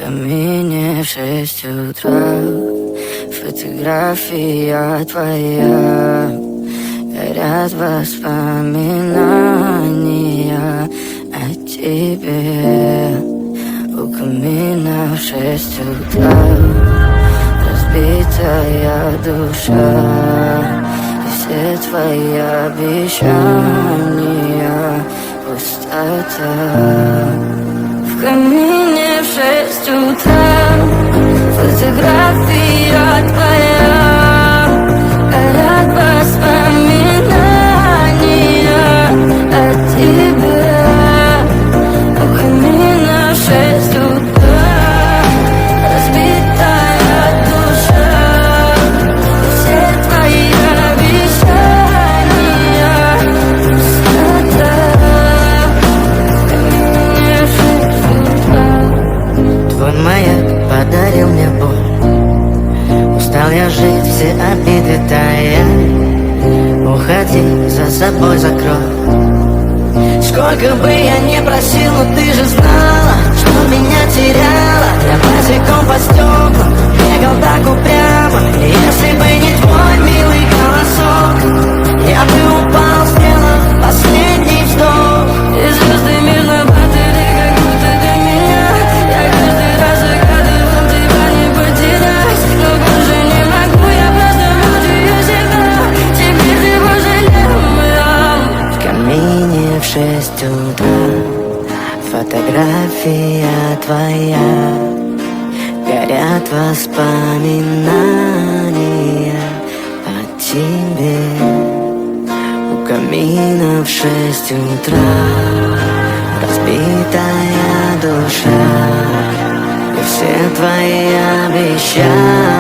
камине в 6 утра. Фотография твоя, горят воспоминания о тебе. У камина в 6 утра разбитая душа, и все твои обещания пустота. В камине в 6 утра фотография твоя, горят воспоминания о тебе. У камина в 6 утра разбитая душа, и все твои обещания пустота. В камине в 6 утра. Твой маяк подарил мне боль, устал я жить, все обиды тая. Уходи, за собой закрой. Сколько бы я ни просил, но ты же знала, что меня теряла. Я босиком по стеклам бегал так упрямо. И если бы не твой милый голосок, я бы упал, сделав последний вздох. И звезды мир на батаре, как будто для меня. Я каждый раз загадывал тебя не потерять, но больше не могу, я просто мучаю себя. Теперь ты пожалел меня. В камине в 6 утра фотография твоя, горят воспоминания о тебе. У камина в 6 утра разбитая душа, и все твои обещания